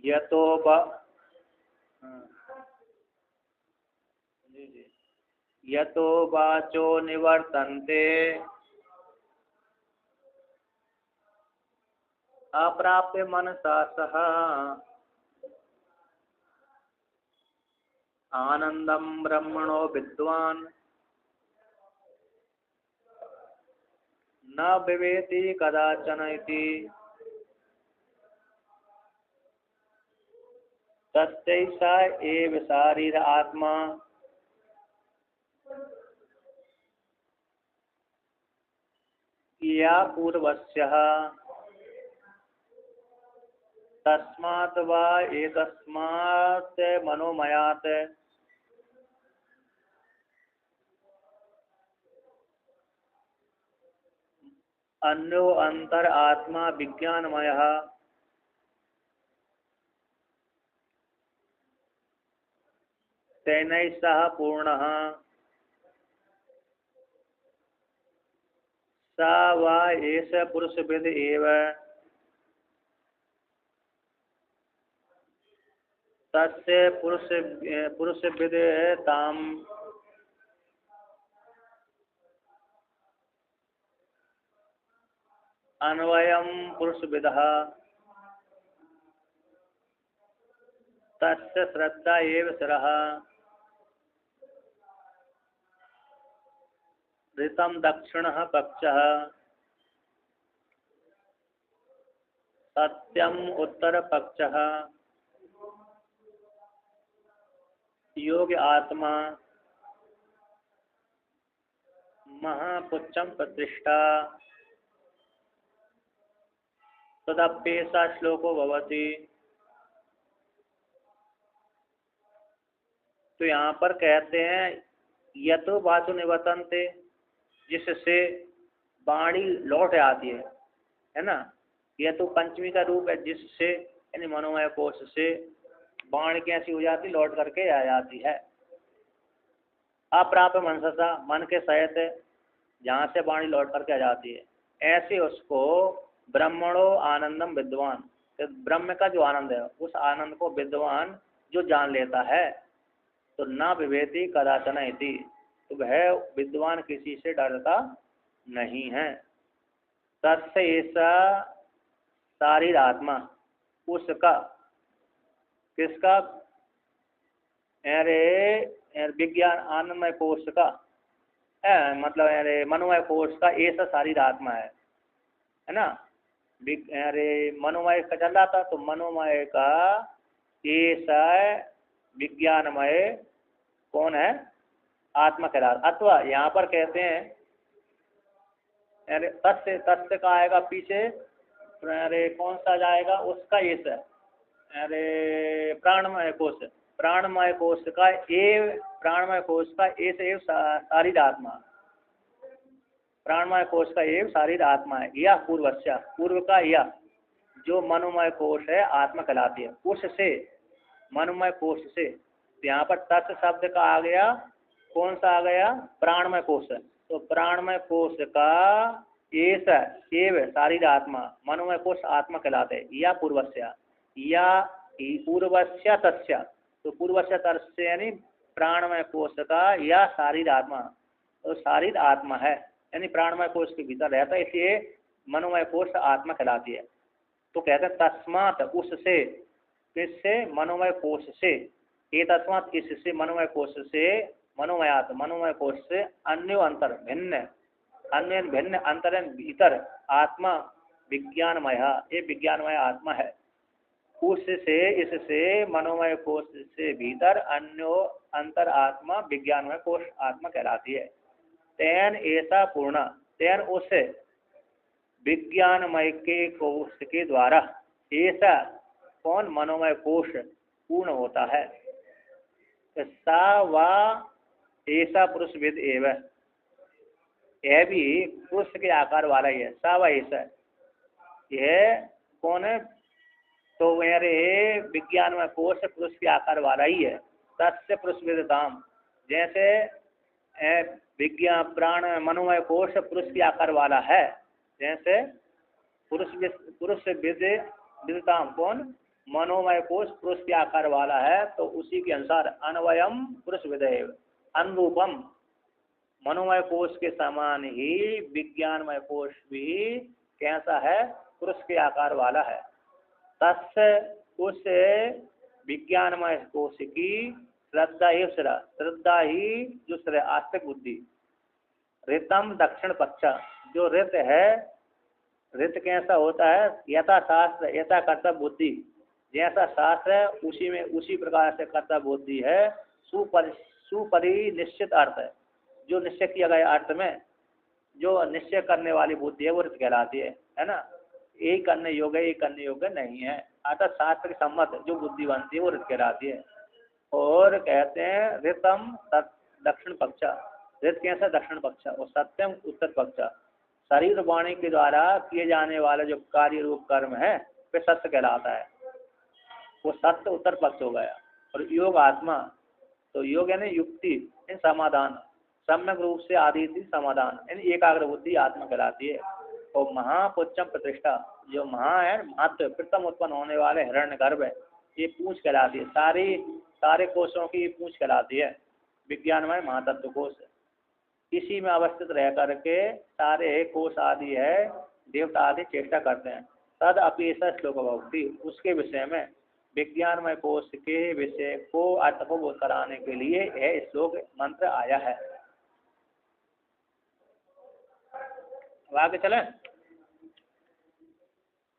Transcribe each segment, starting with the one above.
यतो बा जी जी यतो वाचो निवर्तन्ते अप्राप्य मनसा सह आनंदम ब्रह्मणो विद्वान् न विवेति कदाचन इति तस्यैषा एव शारीर आत्मा या पूर्वस्यः तस्मात् वा एतस्मात् मनोमयात् अन्यो अंतर आत्मा विज्ञानमयः तेनैः सह पूर्णः स वा एष पुरुषविद् एव तस्य पुरुषविद् ताम् अन्वयं पुरुषविदः तस्य श्रद्धा एव शिरः ऋतं दक्षिणः पक्षः सत्यम उत्तरपक्षः योग आत्मा महापुच्छं प्रतिष्ठा तदप्येषा श्लोको भवति। तो यहाँ पर कहते हैं यतो वाचो निवर्तन्ते, जिससे वाणी लौट आती है ना। यह तो पंचमी का रूप है, जिससे यानी मनोमय कोश से वाणी कैसी हो जाती, लौट करके आ जाती है। अप्राप्य मनसा, मन के सहित जहाँ से वाणी लौट करके आ जाती है, ऐसे उसको ब्रह्मणो आनंदम विद्वान, तो ब्रह्म का जो आनंद है उस आनंद को विद्वान जो जान लेता है, तो न विवेति कदाचन इति, तो वह विद्वान किसी से डरता नहीं है। तस्य ऐसा शारीर आत्मा, उसका किसका, अरे विज्ञान आनंदमय कोश का, मतलब अरे मनोमय कोश का ऐसा शारीर आत्मा है ना। अरे मनोमय का चल रहा था, तो मनोमय का ऐसा विज्ञानमय कौन है, आत्मा कहलाता। अथवा यहाँ पर कहते हैं अरे तस्य, तस्य का आएगा पीछे, अरे कौन सा जाएगा उसका ऐसा, अरे प्राणमय कोश, प्राणमय कोश का एव, प्राणमय कोश का ऐसे एव शारीर आत्मा, प्राणमय कोश का एव शारीर आत्मा है। यह पूर्वस्या, पूर्व का यह जो मनोमय कोश है आत्मा कहलाती है, उससे मनोमय कोश से। यहाँ पर तत् शब्द का आ गया, कौन सा आ गया, प्राणमय कोश, तो प्राणमय कोश का ऐसा एव शारीर आत्मा, मनोमय कोश आत्मा कहलाते हैं। या पूर्वस्या, या पूर्वस्या तस्या, तो पूर्वस्या तस्य यानी प्राणमय कोश का या शारीर आत्मा, तो शारीर आत्मा है यानी प्राणमय कोश के भीतर रहता है, इसलिए मनोमय कोश आत्मा कहलाती है। तो कहते हैं तस्मात्, उससे, किससे, मनोमय कोश से, ये तस्मात् इससे, मनोमय कोश से, मनोमयात, मनोमय कोश से, अन्यो अंतर भिन्न, अन्य भिन्न अंतर भीतर आत्मा विज्ञानमय, ये विज्ञानमय आत्मा है। उससे, इससे, मनोमय कोश से भीतर अन्यो अंतर आत्मा विज्ञानमय कोश आत्मा कहलाती है। तेन ऐसा पूर्ण, तेन उससे विज्ञानमय के कोश के द्वारा ऐसा कौन, मनोमय कोश पूर्ण होता है। सा वा ऐसा पुरुषविद एव, यह भी पुरुष के आकार वाला ही है। सा वा ऐसा, यह कौन है, तो मेरे विज्ञानमय कोश पुरुष के आकार वाला ही है। तस्य पुरुषविदताम, जैसे विज्ञान प्राण मनोमय कोश पुरुष के आकार वाला है, जैसे पुरुष विद विदताम कौन, मनोमय कोश पुरुष के आकार वाला है, तो उसी के अनुसार अन्वयम पुरुष विधेय अनुरूपम, मनोमय कोश के समान ही विज्ञानमय कोश भी कैसा है, पुरुष के आकार वाला है। तस्य उस विज्ञानमय कोश की श्रद्धा ही श्रद्धा ही जो आस्तिक बुद्धि, ऋतम दक्षिण पक्ष, जो ऋत है, ऋत कैसा होता है, यथा शास्त्र यथा कर्तव्य बुद्धि, जैसा शास्त्र है उसी में उसी प्रकार से कर्तव्य बुद्धि है। सुपरि निश्चित अर्थ है, जो निश्चय किया गया अर्थ में जो निश्चय करने वाली बुद्धि है वो ऋत कहलाती है ना। एक करने योग्य एक करने योग्य नहीं है, अर्थात शास्त्र के सम्मत जो बुद्धि बनती है वो ऋत कहलाती है। और कहते हैं ऋतम दक्षिण पक्ष, ऋत कैसा दक्षिण पक्ष, और सत्यम उत्तर पक्ष, शरीर वाणी के द्वारा किए जाने वाला जो कार्य रूप कर्म है वे सत्य कहलाता है, वो सत्य उत्तर पक्ष हो गया। और योग आत्मा, तो योग यानी युक्ति इन समाधान, सम्यक रूप से आदि समाधान यानी एकाग्र बुद्धि आत्मा कहलाती है। और महापुच्छम प्रतिष्ठा, जो महा है महत्व प्रथम उत्पन्न होने वाले हिरण्य गर्भ है, ये पूंछ कहलाती है, सारे कोशों की पूंछ कहलाती है, विज्ञानमय महातत्व कोश। इसी में अवस्थित रह करके सारे कोश आदि है देवता आदि चेष्टा करते हैं। तद अपेक्षा श्लोक भक्ति, उसके विषय में विज्ञानमय कोश के विषय को अर्थ को बोध कराने के लिए यह श्लोक मंत्र आया है। आगे चले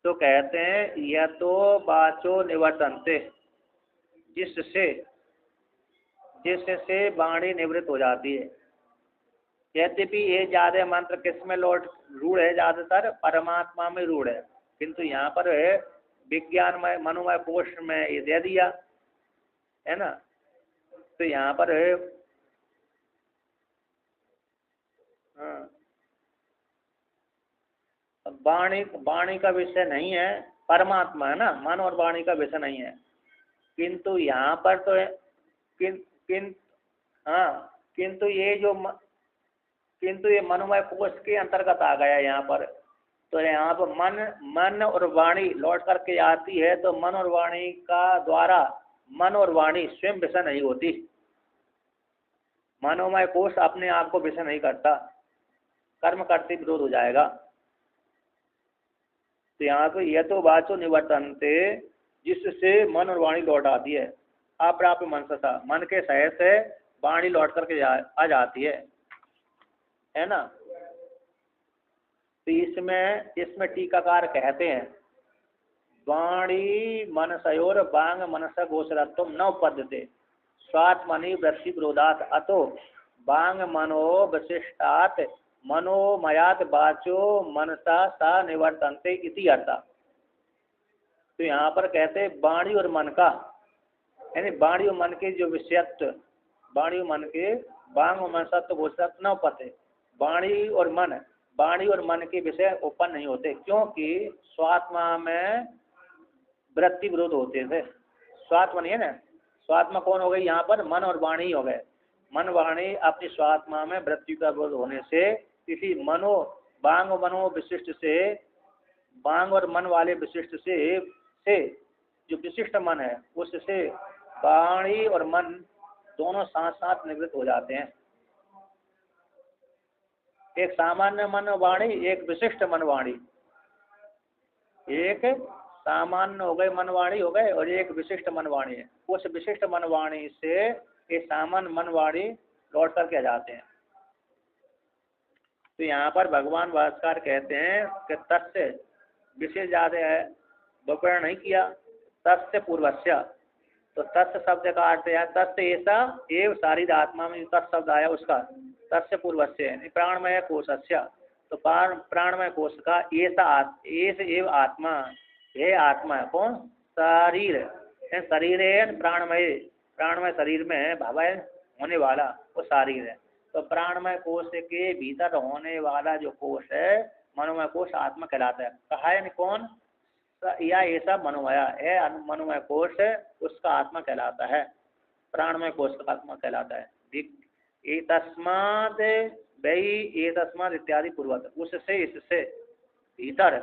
तो कहते हैं यह तो वाचो निवर्तन्ते, जिससे वाणी निवृत्त हो जाती है। यद्यपि ये ज्यादा मंत्र किसमें रूढ़ है, ज्यादातर परमात्मा में रूढ़ है, किंतु यहाँ पर विज्ञानमय मनोमय कोश में ये दे दिया है ना। तो यहाँ पर वाणी का विषय नहीं है, परमात्मा है ना, मन और वाणी का विषय नहीं है। किंतु यहाँ पर तो किंतु ये मनोमय कोश के अंतर्गत आ गया यहाँ पर। तो यहाँ पर मन और वाणी लौट करके आती है, तो मन और वाणी का द्वारा मन और वाणी स्वयं विषय नहीं होती, मनोमय कोश अपने आप को विषय नहीं करता, कर्म करते विरोध हो जाएगा। तो यहाँ पे यह तो वाचो निवर्तन्ते, जिससे मन और वाणी लौट आती है, अप्राप्य मनसता, मन के सहित वाणी लौट करके आ जाती है ना। तो इसमें टीकाकार कहते हैं वाणी मनसयोर बांग मनस गोचरत्व न उपद्यते स्वात्मनि वृत्ति विरोधात अतो बांग मनो विशिष्टात मनोमयात वाचो मनसा सा निवर्तन्ते इति अर्था। तो यहाँ पर कहते हैं वाणी और मन का, यानी वाणी और मन के जो विषयत्व, वाणी और मन के बांग और मनसत्व गोचरत्व न उपते, वाणी और मन के विषय उत्पन्न नहीं होते, क्योंकि स्वात्मा में वृत्ति विरोध होते थे। स्वात्मा नहीं है ना, स्वात्मा कौन हो गई यहाँ पर, मन और वाणी हो गए। मन वाणी अपनी स्वात्मा में वृत्ति का विरोध होने से किसी बांग और मनो विशिष्ट से, बांग और मन वाले विशिष्ट से जो विशिष्ट मन है उससे वाणी और मन दोनों साथ साथ निवृत्त हो जाते हैं। एक सामान्य मन वाणी, एक विशिष्ट मन वाणी, एक सामान्य हो गए मन वाणी हो गए और एक विशिष्ट मन वाणी है। उस विशिष्ट मन वाणी से ये सामान्य मन वाणी लौट करके आ जाते हैं। तो यहाँ पर भगवान भास्कर कहते हैं कि तस्य विशेष ज्यादा है, विवरण नहीं किया, तस्य पूर्वस्य, तो तस्य शब्द का अर्थ है तस्य ऐसा एवं शारीर आत्मा में तत् शब्द आया उसका तस्य पूर्वस्य प्राणमय कोशस्य, तो प्राणमय कोश का ऐस एव आत्मा, ये आत्मा है कौन, शरीर, शरीर प्राणमय शरीर में भवय होने वाला वो शरीर है। तो प्राणमय कोश के भीतर होने वाला जो कोश है मनोमय कोश आत्मा कहलाता है। कहा है कौन, या ऐसा मनोमया है, मनोमय कोश उसका आत्मा कहलाता है, प्राणमय कोश का आत्मा कहलाता है। तस्माद इत्यादि पूर्वत, उससे इससे भीतर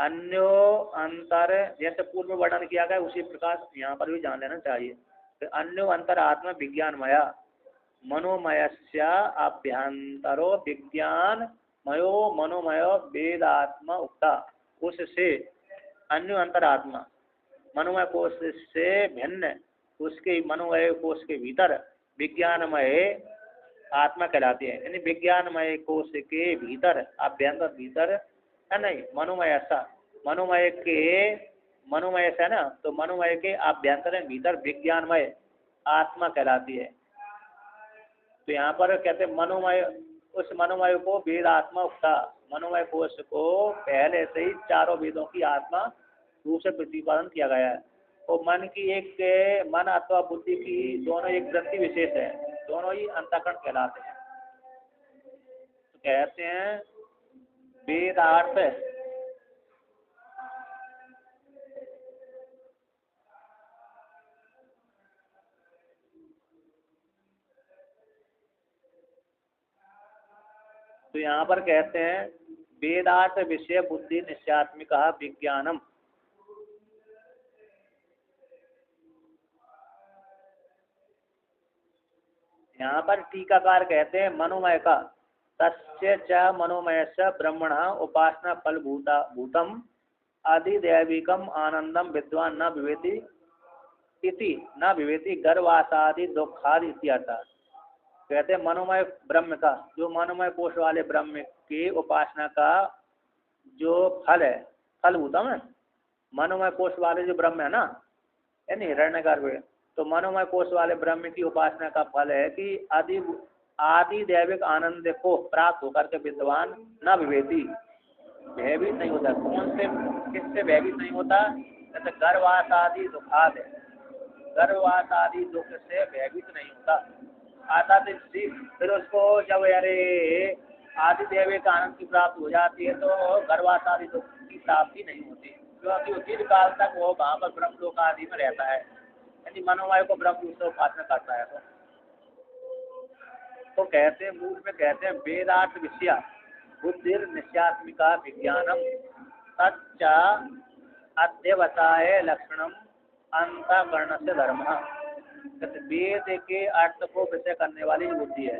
अन्यो अंतर, जैसे पूर्व में वर्णन किया गया उसी प्रकार यहाँ पर भी जान लेना चाहिए। तो अन्यो अंतर आत्मा विज्ञानमया मनोमयस्य अभ्यंतरो विज्ञानमयो मनोमय वेदात्मा उक्ता। उससे अन्य अंतरात्मा मनोमय कोश से भिन्न उसके मनोमय कोश के भीतर विज्ञानमय आत्मा कहलाती है। यानी विज्ञानमय कोश के भीतर अभ्यंतर भीतर है नहीं, मनोमय से ना, तो मनोमय के अभ्यंतर भीतर विज्ञानमय आत्मा कहलाती है। तो यहाँ पर कहते हैं मनोमय, उस मनोमय को वेद आत्मा उक्ता, मनोमय कोश को पहले से ही चारों वेदों की आत्मा रूप से प्रतिपादन किया गया है। तो मन की एक, मन अथवा बुद्धि की दोनों एक वृत्ति विशेष है, दोनों ही अंतःकरण कहलाते हैं। तो कहते हैं वेदार्थ तो यहाँ पर कहते हैं वेदार्थ विषय बुद्धि निश्चयात्मिका विज्ञानम। यहाँ पर टीकाकार कहते हैं मनोमय का तस्य च मनोमय से ब्रह्मण उपासना फल भूतम अधिदैविकम आनंदम विद्वान न विवेति इति न विवेति गर्वासादि दुखादि इत्यर्थ। कहते हैं मनोमय ब्रह्म का, जो मनोमय कोश वाले ब्रह्म की उपासना का जो फल है, फल भूतम है, मनोमय कोश वाले जो ब्रह्म है ना, यानी हिरण्यगर्भ, तो मनोमय कोश वाले ब्रह्म की उपासना का फल है कि आदि दैविक आनंद को प्राप्त होकर के विद्वान न विवेती, भयभीत नहीं होता। कौन से, किससे भयभीत नहीं होता? जैसे गर्भवास आदि दुखाद है, गर्भवास आदि दुख से भयभीत नहीं होता। आता तो फिर उसको जब अरे आदि दैविक आनंद की प्राप्ति हो जाती है तो गर्भवास आदि दुख की प्राप्ति नहीं होती, क्योंकि दीर्घ काल तक वो वहाँ पर ब्रह्मलोक आदि में रहता है, यदि मनोमय को ब्रह्म रूप से उपासना करता है। तो कहते हैं, मूल में कहते हैं वेदार्थ विषया बुद्धिर निश्चयात्मिका विज्ञानम तच्च अध्यवसाय लक्षणम अंतःकरण से धर्म। वेद के अर्थ को विषय करने वाली जो बुद्धि है,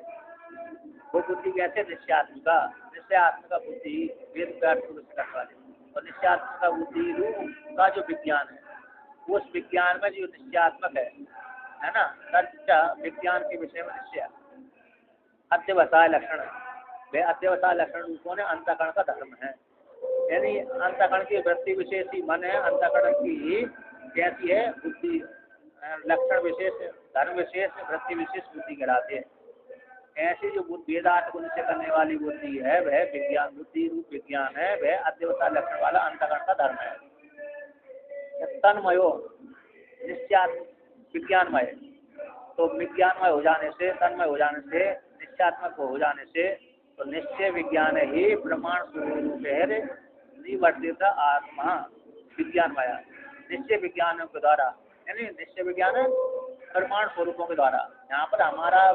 वो बुद्धि कैसे? निश्चयात्मिका, निश्चयात्मिका बुद्धि वेद के अर्थ को विषय करने वाली, और निश्चयात्मिका बुद्धि रूप का जो विज्ञान है, उस विज्ञान में जो निश्चयात्मक है ना, तच्च विज्ञान के विषय में निश्चय अध्यवसाय लक्षण, वे अध्यवसाय लक्षण रूपों ने अंतःकरण का धर्म है। यानी अंतःकरण की वृत्ति विशेष ही मन है, अंतःकरण की कैसी है? बुद्धि, लक्षण विशेष, धर्म विशेष, वृत्ति विशेष बुद्धि कहलाती है। ऐसी जो वेदार्थ को निश्चय करने वाली बुद्धि है, वह विज्ञान, बुद्धि रूप विज्ञान है, वह अध्यवसाय लक्षण वाला अंतःकरण का धर्म है। तन्मयो निश्चयात्मक विज्ञानमय, तो विज्ञानमय हो जाने से, तन्मय हो जाने से, निश्चयात्मक हो जाने से, तो निश्चय विज्ञान ही प्रमाण स्वरूप है निवर्तित आत्मा विज्ञानमय। निश्चय विज्ञानों के द्वारा, यानी निश्चय विज्ञान प्रमाण स्वरूपों के द्वारा, यहाँ पर हमारा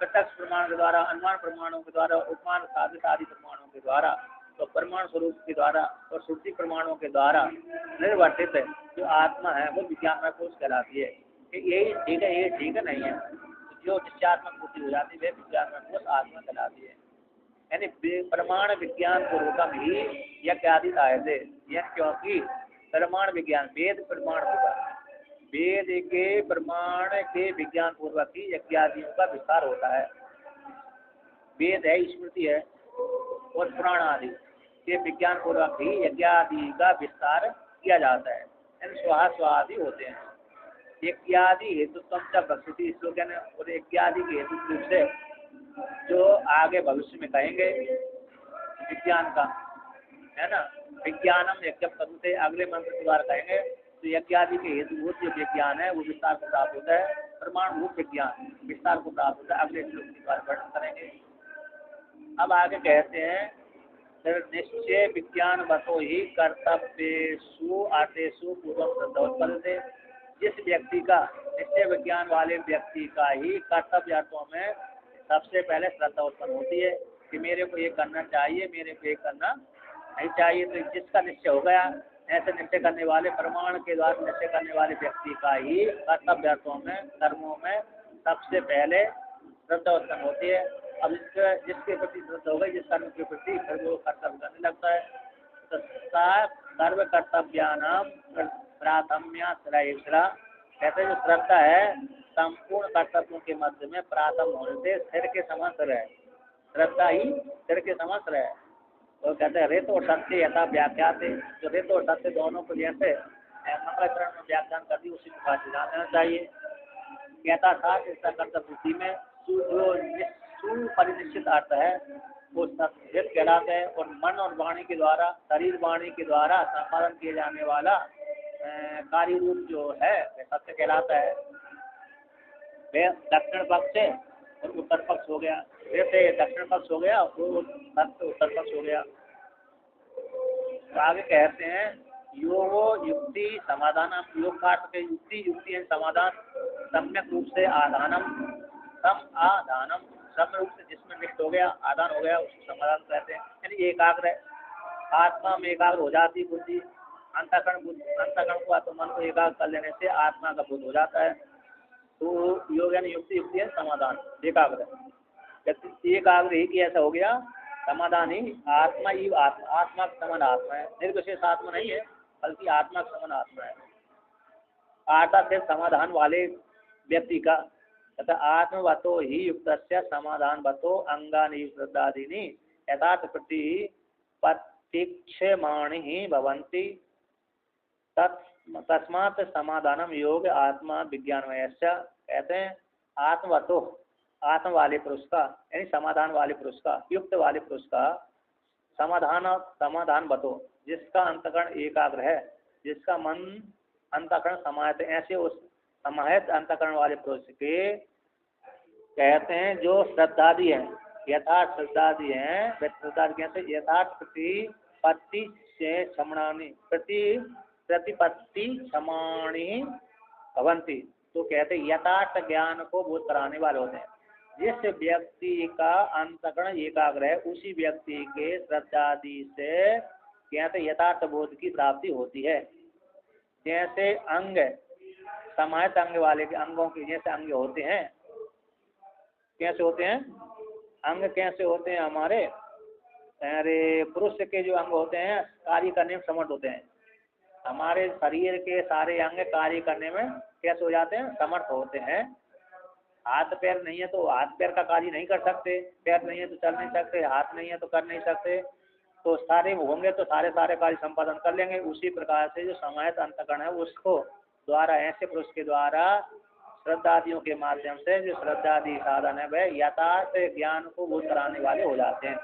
प्रत्यक्ष प्रमाण के द्वारा, अनुमान प्रमाणों के द्वारा, उपमान साधित आदि प्रमाणों के द्वारा, तो प्रमाण स्वरूप के द्वारा और श्रुति प्रमाणों के द्वारा निर्वर्तित जो आत्मा है वो विज्ञानमय कोश कहलाती है। यही ठीक है, ये ठीक है नहीं है, जो निश्चयात्मक बुद्धि हो जाती है विज्ञानमय कोश आत्मा कहलाती है। यानी प्रमाण विज्ञान पूर्वकम ही यज्ञ आदि आए थे, यह क्योंकि प्रमाण विज्ञान वेद प्रमाण होगा, वेद के प्रमाण के विज्ञान पूर्वक ही यज्ञ आदियों का विस्तार होता है। वेद है, स्मृति है और पुराण आदि के विज्ञान पूर्वक ही यज्ञ आदि का विस्तार किया जाता है। स्वाहा स्वादि होते हैं। यज्ञादि हेतु बख्शती श्लोक है और यज्ञादि के हेतु रूप से जो आगे भविष्य में कहेंगे विज्ञान का, है ना, विज्ञानम यज्ञ पदुते अगले मंत्र के द्वारा कहेंगे, तो यज्ञादि के हेतुभूत जो विज्ञान है वो विस्तार को प्राप्त होता है, प्रमाण रूप विज्ञान विस्तार को प्राप्त होता है, अगले श्लोक के द्वारा वर्णन करेंगे। अब आगे कहते हैं निश्चय विज्ञान बतो ही कर्तव्येषु आर्तेषु पूर्वम श्रद्धा। जिस व्यक्ति का, निश्चय विज्ञान वाले व्यक्ति का ही कर्तव्य अर्थों में सबसे पहले श्रद्धा उत्पन्न होती है कि मेरे को ये करना चाहिए, मेरे को ये करना नहीं चाहिए। तो जिसका निश्चय हो गया, ऐसे निश्चय करने वाले, प्रमाण के द्वारा निश्चय करने वाले व्यक्ति का ही कर्तव्यों में, कर्मों में सबसे पहले श्रद्धा उत्पन्न होती है। अब जिसके प्रति श्रद्धा हो गई, जिस कर्म के प्रति, फिर वो कर्तव्य करने लगता है। तो सर्व कर्तव्यानाम प्राथम्या श्रेयस्रा, कहते जो श्रद्धा है संपूर्ण कर्तव्यों के मध्य में प्राथम होने से सिर के समान सिर है। श्रद्धा ही सिर के समान सिर है। तो कहते हैं रेत और सत्य यथा व्याख्या थे, जो रेत और सत्य दोनों को जैसे मंगलाचरण में व्याख्यान कर दी उसी प्रकार से जान लेना चाहिए। कहता था इसका कर्तव्य बुद्धि में जो सुपरिनिश्चित अर्थ है वो सत्य कहलाते हैं, और मन और वाणी के द्वारा, शरीर वाणी के द्वारा संपादन किए जाने वाला कार्य रूप जो है वह सत्य कहलाता है। वह दक्षिण पक्ष और उत्तर पक्ष हो गया। वैसे दक्षिण पक्ष हो गया, वो सत्य उत्तर पक्ष हो गया। तो आगे कहते हैं योगो युक्ति समाधान, योग का अर्थ युक्ति, युक्ति है समाधान, सम्यक रूप से आधानम, सम आधानम, सम्य रूप से जिसमें निष्ठ हो गया, आधान हो गया, उसको समाधान कहते हैं। यानी एकाग्र, आत्मा में एकाग्र हो जाती बुद्धि। अंतःकरण को तो मन को एकाग्र कर लेने से आत्मा का बोध हो जाता है। तो योग यानी युक्ति, युक्ति है समाधान, एकाग्र। एकाग्र ही कि ऐसा हो गया, समाधान ही आत्मा ही आत्मा, आत्मा का समान आत्मा है, निर्विशेष आत्मा नहीं है, बल्कि आत्मा का समान आत्मा है। आत्मा से समाधान वाले व्यक्ति का तथा आत्मवतो ही युक्त समाधान वतो अंगानि श्रद्धादीनि यथार्थ प्रति प्रतीक्षमाणि भवन्ति तस्मात् समाधानम योग आत्मा विज्ञानमय। कहते हैं आत्मवतो, आत्म वाले पुरुष का, यानी समाधान वाले पुरुष का, युक्त वाले पुरुष का, समाधान बतो, जिसका अंतःकरण एकाग्र है, जिसका मन अंतःकरण समाहित, ऐसे उस समाहित अंतःकरण वाले पुरुष के कहते हैं जो श्रद्धादि हैं, यथार्थ श्रद्धादि हैं, श्रद्धादि कहते हैं यथार्थ प्रतिपत्ति से क्षमणानि, प्रतिपत्ति क्षमाणी भवंती। तो कहते हैं यथार्थ ज्ञान को बोध कराने वाले होते हैं। जिस व्यक्ति का अंतःकरण एकाग्र है उसी व्यक्ति के श्रद्धादि से कहते यथार्थ बोध की प्राप्ति होती है। जैसे अंग, समाहित अंग वाले के अंगों के जैसे अंग होते हैं, कैसे होते हैं अंग, कैसे होते हैं हमारे, अरे पुरुष के जो अंग होते हैं कार्य करने में समर्थ होते हैं। हमारे शरीर के सारे अंग कार्य करने में कैसे हो जाते हैं, समर्थ होते हैं। हाथ पैर नहीं है तो हाथ पैर का कार्य नहीं कर सकते, पैर नहीं है तो चल नहीं सकते, हाथ नहीं है तो कर नहीं सकते। तो सारे होंगे तो सारे कार्य संपादन कर लेंगे। उसी प्रकार से जो समाहित अंतःकरण है उसको द्वारा, ऐसे पुरुष के द्वारा श्रद्धादियों के माध्यम से जो श्रद्धादि साधन है वह यथार्थ ज्ञान को बोध कराने वाले हो जाते हैं।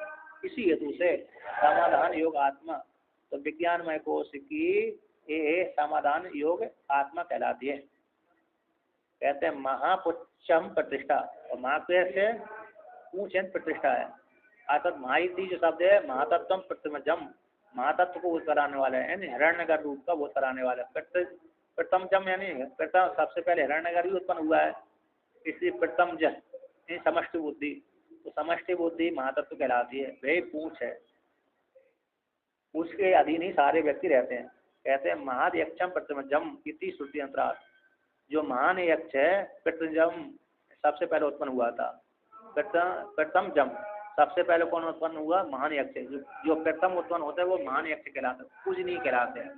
इसी हेतु से समाधान योग आत्मा, तो विज्ञानमय कोश की ये समाधान योग आत्मा कहलाती है। कहते हैं महापुच्छम प्रतिष्ठा, और महापेश से ऊंच प्रतिष्ठा है। अर्थात महाइति जो शब्द है महातत्व प्रतिमजम, महातत्व को बोध कराने वाला है, यानी हिरण्यगर रूप का बोध कराने वाला है। प्रथमजम यानी प्रथम, सबसे पहले हिरण्यगर ही उत्पन्न हुआ है, इसलिए प्रथम जन यानी समष्टि बुद्धि। तो समष्टि बुद्धि महातत्व कहलाती है, वही पूंछ है, उसके अधीन ही सारे व्यक्ति रहते हैं। कहते हैं महायक्षम प्रतिमजम इति श्रुति अंतराल, जो महान यक्ष है प्रथम सबसे पहले उत्पन्न हुआ था। प्रथम जम सबसे पहले कौन उत्पन्न हुआ, महान यक्ष। जो प्रथम उत्पन्न होता है वो महान यक्ष कहलाता है, पूजनीय कहलाते हैं।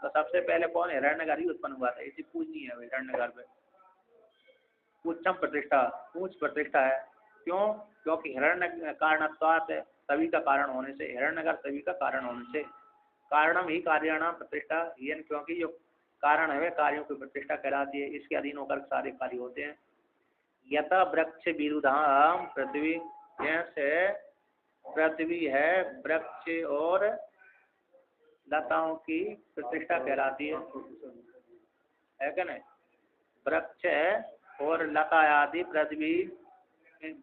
तो सबसे पहले कौन, हिरण्यगर ही उत्पन्न हुआ था, इसी पूजनीय है हिरण्यगर पे। उच्चम प्रतिष्ठा, ऊंच प्रतिष्ठा है। क्यों, क्योंकि हिरण्य कारणत्वात्, सभी का कारण होने से, हिरण्यगर सभी का कारण होने से, कारणम ही कार्याणाम प्रतिष्ठा, क्योंकि जो कारण है वे कार्यों की प्रतिष्ठा कहलाती है, इसके अधीन होकर सारे कार्य होते हैं। यथा वृक्ष विरुधाम पृथ्वी, जैसे पृथ्वी है वृक्ष और लताओं की प्रतिष्ठा कहलाती है क्या नहीं। वृक्ष है और लता आदि पृथ्वी,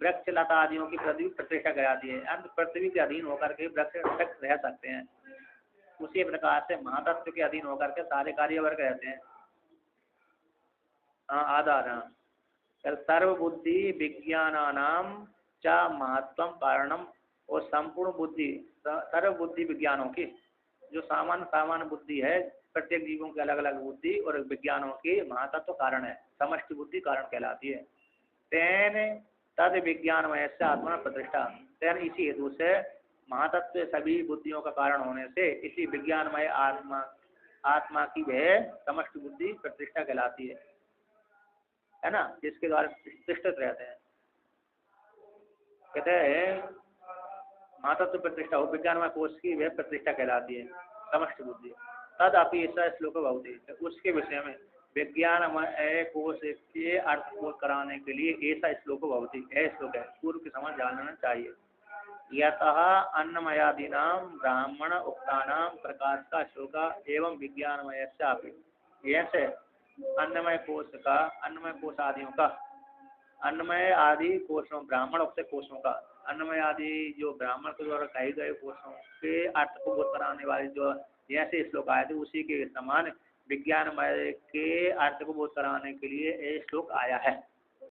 वृक्ष लता आदियों की पृथ्वी प्रतिष्ठा कहलाती है। अंत पृथ्वी के अधीन होकर के वृक्ष रह सकते हैं। उसी प्रकार से महातत्व के अधीन होकर के सारे कार्य वर्ग रहते हैं। आधार सर्वबुद्धि विज्ञानानाम च महत्वम कारणम, और संपूर्ण बुद्धि, सर्वबुद्धि विज्ञानों की जो सामान्य सामान्य बुद्धि है, प्रत्येक जीवों की अलग अलग बुद्धि और विज्ञानों की महातत्व कारण है, समष्टि बुद्धि कारण कहलाती है। तेन तद विज्ञानमय से आत्मा प्रतिष्ठा, तेन इसी हेतु से महातत्व सभी बुद्धियों का कारण होने से इसी विज्ञानमय आत्मा आत्मा की वह समष्टि बुद्धि प्रतिष्ठा कहलाती है ना, जिसके द्वारा प्रतिष्ठित रहते हैं। कहते हैं महातत्व प्रतिष्ठा हो, विज्ञानमय कोष की वह प्रतिष्ठा कहलाती है समष्टि बुद्धि। तद अपनी ऐसा श्लोक भवती, उसके विषय में विज्ञानमय कोष के अर्थ को कराने के लिए ऐसा श्लोक भवती, यह श्लोक है, पूर्व की समझ जानना चाहिए। यतः अन्नमयादीनां ब्राह्मण उक्तानां प्रकाश का श्लोक एवं विज्ञानमय से अन्नमय कोष आदियों का, अन्नमय आदि कोषों ब्राह्मण उक्त कोषों का, अन्नमय आदि जो ब्राह्मण के द्वारा कहे गए कोषों के अर्थ को बोध कराने वाले जो जैसे श्लोक आए थे उसी के समान विज्ञानमय के अर्थ को बोध कराने के लिए ये श्लोक आया है।